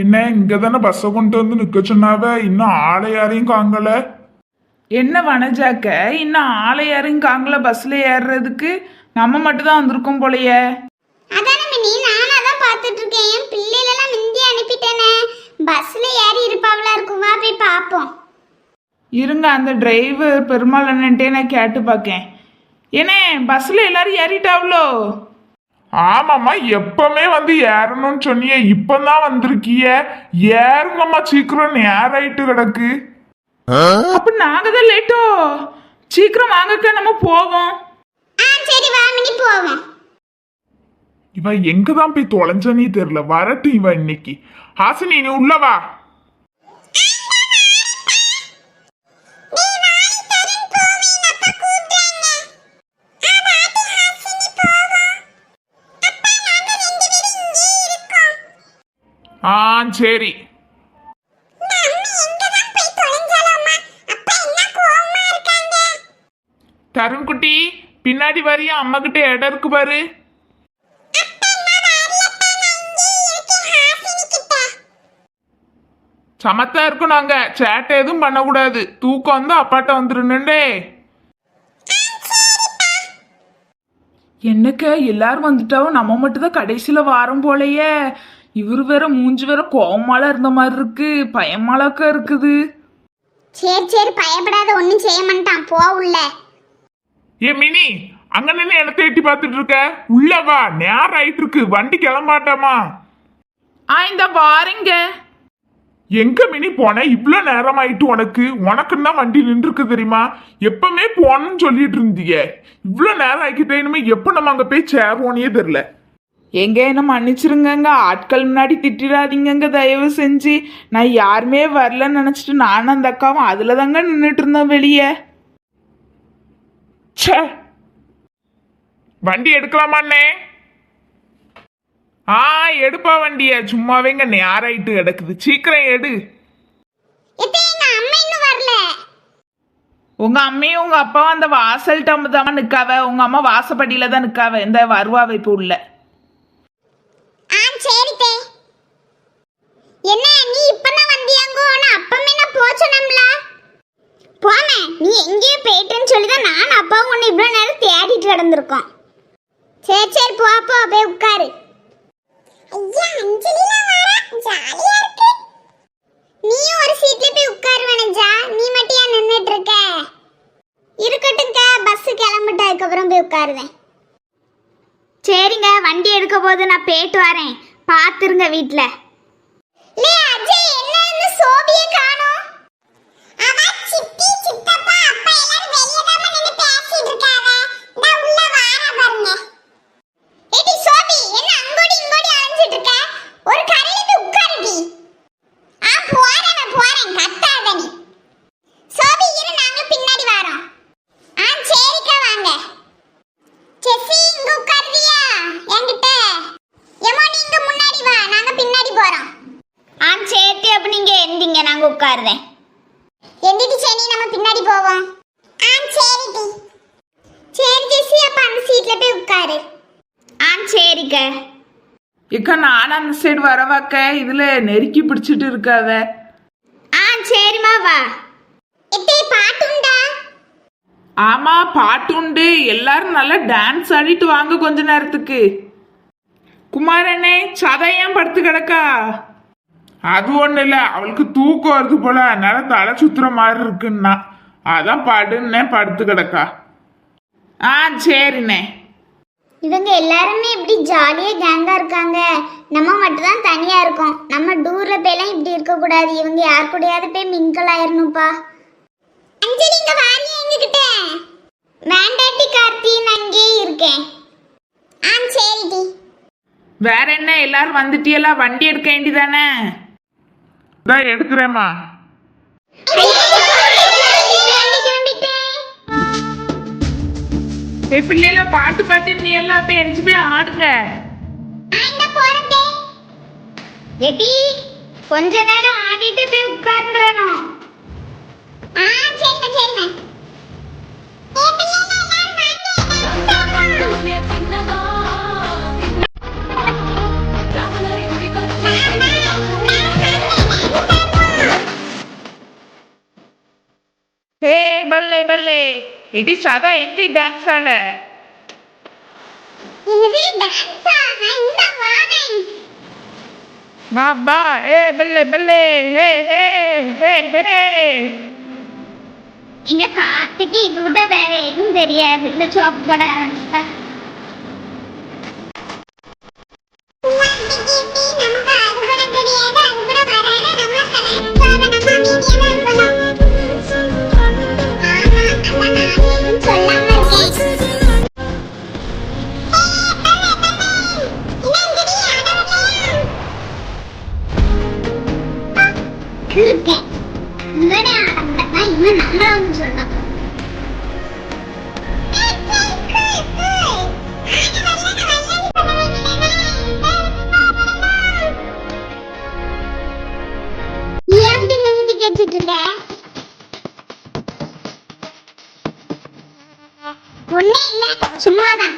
என்ன இங்க தானே பஸ்ஸை கொண்டு வந்து நிக்க சொன்னாவ, இன்னும் ஆளை யாரையும் காங்கல. என்ன வனஜாக்க, இன்னும் ஆளை யாரையும் காங்கல பஸ்ல ஏறுறதுக்கு? நம்ம மட்டும் தான் வந்திருக்கோம் போலயே. அதானே மினி, நானும் அதான் பார்த்துட்டு இருக்கேன். என் பிள்ளைகளெல்லாம் முந்தி அனுப்பிட்டேனே, பஸ்ல ஏறி இருப்பாவளா இருக்கும். வா போய் பார்ப்போம். இருங்க, அந்த டிரைவர் பெருமாள் அண்ணன்ட்டே நான் கேட்டு பார்க்கேன். ஏனே பஸ்ல எல்லாரும் ஏறிட்டாவளோ? ஆமாம்மா, எப்பவுமே வந்து ஏறணும்னு சொன்னிய, இப்பதான் வந்திருக்கிய. ஏறுங்கம்மா சீக்கிரம், நேரம் ஆயிட்டு கிடக்கு. அப்ப நாங்க தான் லேட்டோ. சீக்கிரம் வாங்கக்கா, நம்ம போவோம். சரி வா மினி போவோம். இவ எங்கதான் போய் தொலைஞ்சனே தெரியல. வரட்டு இவ இன்னைக்கு. ஹாசினி நீ உள்ள வா. சரி. தருண்குட்டி பின்னாடி வரியா, அம்மா கிட்ட இடம் இருக்கு பாரு. சமத்தா இருக்கும். நாங்க சேட்டை எதுவும் பண்ணக்கூடாது. தூக்கம் வந்து அப்பாட்ட வந்துருணுண்டே. என்னக்க எல்லாரும் வந்துட்டாவும் நம்ம மட்டும் தான் கடைசியில வாரம் போலயே. இவரு வேற மூஞ்சி வேற கோவமால இருந்த மாதிரி இருக்கு, பயமாலக்கா இருக்குது. சரி சரி பயப்படாத, ஒன்னும் செய்ய மாட்டான். போ உள்ள. ஏ மினி, அங்க நின்று இடத்த எட்டி பார்த்துட்டு இருக்க. உள்ள வா, நேரம் ஆயிட்டு இருக்கு. வண்டி கிளம்பாட்டாமா? இந்த வாரீங்க. எங்க மினி போன? இவ்வளோ நேரம் ஆயிட்டு உனக்கு? உனக்குன்னு தான் வண்டி நின்று இருக்கு தெரியுமா? எப்பவுமே போனன்னு சொல்லிட்டு இருந்தீங்க. இவ்வளோ நேரம் ஆக்கிட்டே, இனிமே எப்போ நம்ம அங்க போய் சேருவோன்னே தெரியல. எங்க என்ன மன்னிச்சிருங்கங்க, ஆட்கள் முன்னாடி திட்டிடாதீங்கங்க தயவு செஞ்சு. நான் யாருமே வரலன்னு நினைச்சிட்டு நானும் அந்த அக்காவும் அதுல தாங்க நின்றுட்டு இருந்தோம் வெளியே. வண்டி எடுக்கலாமாண்ணே? எடுப்பா வண்டிய. சும்மாவேங்க நேராயிட்டு கிடக்குது. சீக்கிரம் எடு. உங்க அம்மையும் உங்க அப்பாவும் அந்த வாசல் தான் நிக்காவ. உங்க அம்மா வாசப்படியில தான் நிக்காவ. இந்த வருவா வைப்பு உள்ள. என்ன நீ இப்பதான் வந்தியாங்கோ? நான் அப்பமே நான் போச்சனம்ல. போமே, நீ எங்கேயோ போயிட்டேன்னு சொல்லிதான் நான் அப்பாவும் உன்னை இவ்வளவு நேரம் தேடிட்டு கிடந்திருக்கோம். சரி சரி போ போ, போய் உட்காரு. ஐயா அஞ்சலிலாம் வரா, ஜாலியா இருக்கு. நீயும் ஒரு சீட்ல போய் உட்காரு வனஜா. நீ மட்டும் ஏன் நின்னுட்டு இருக்க? இருக்கட்டுங்க, பஸ் கிளம்பிட்டு அதுக்கப்புறம் போய் உட்காருவேன். சரிங்க, வண்டி எடுக்க போது நான் போயிட்டு வரேன். பாத்துருங்க வீட்டுல. சோபியை காணோம். அவ சித்தி சித்தப்பா அப்பா எல்லாரும் வெளிய தான் நின்னு பேசிட்டு இருக்காங்க. நான் உள்ள வாரா பாருங்க. ஏடி சோபி, என்ன அங்கோடி இங்கோடி அலைஞ்சிட்டு இருக்க? ஒரு கரையில போய் உட்காருடி. போறேன் கத்தாத நீ. சோபி இரு, நாங்க பின்னாடி வரோம். சரிக்கா வாங்க. செசி இங்க உட்காருவியா என்கிட்ட? எமோ நீங்க முன்னாடி வா, நாங்க பின்னாடி போறோம். சேத்தி அப்ப நீங்க எந்திங்க, நாங்க உட்காருறேன். எந்திட்டு சரி, நம்ம பின்னாடி போவோம். சரிடி. சரி ஜெசி, அப்ப அந்த சீட்ல போய் உட்காரு. சரிக்க. இக்கா நான் அந்த சைடு வரவாக்க, இதுல நெருக்கி பிடிச்சிட்டு இருக்காத. சரிமா வா. பாட்டுண்டா? ஆமா பாட்டு உண்டு. எல்லாரும் நல்லா டான்ஸ் ஆடிட்டு வாங்க கொஞ்ச நேரத்துக்கு. குமாரண்ணே சதையான் படுத்து கிடக்கா? அது ஒண்ணு இல்ல, அவளுக்கு தூக்கம் வருது போல, அதனால தலை சுத்துற மாதிரி இருக்குன்னா அதான் படுன்னே படுத்து கிடக்கா. சரிண்ணே. இவங்க எல்லாருமே இப்படி ஜாலியா கேங்கா இருக்காங்க. நம்ம மட்டும் தான் தனியா இருக்கோம். நம்ம டூர்ல போயெல்லாம் இப்படி இருக்க கூடாது. இவங்க யார் கூடயாவது போய் மிங்கிள் ஆயிரணும்ப்பா. அஞ்சலி இங்க வாரியா எங்ககிட்ட? வேண்டாட்டி கார்த்தி, நான் அங்கேயே இருக்கேன். சரிடி. வேற என்ன, எல்லாரும் வந்துட்டியெல்லாம் வண்டி எடுக்க வேண்டிதானே? எடுக்கிறேம்மா. பிள்ளைல பாட்டு பாட்டு நீ எல்லாம் போய் எரிஞ்சு போய் ஆடுங்க. கொஞ்ச நேரம் ஆடிட்டு போய் உட்கார்ந்துறணும். சரிண்ணா. பல்லே பல்லே இடி சதா எந்தி டான்ஸ் ஆட இது டான்ஸா இந்த வானே பாபா ஏ பல்லே பல்லே ஏ ஏ ஏ ஏ இங்க காத்துக்கு இது விட வேற எதுவும் தெரியாது இந்த சோப்பு போட ஆரம்பிச்சா இவன் நம்மளும் சொன்னான் கேட்டுட்டு இருக்க ஒண்ணு இல்ல சும்மாதான்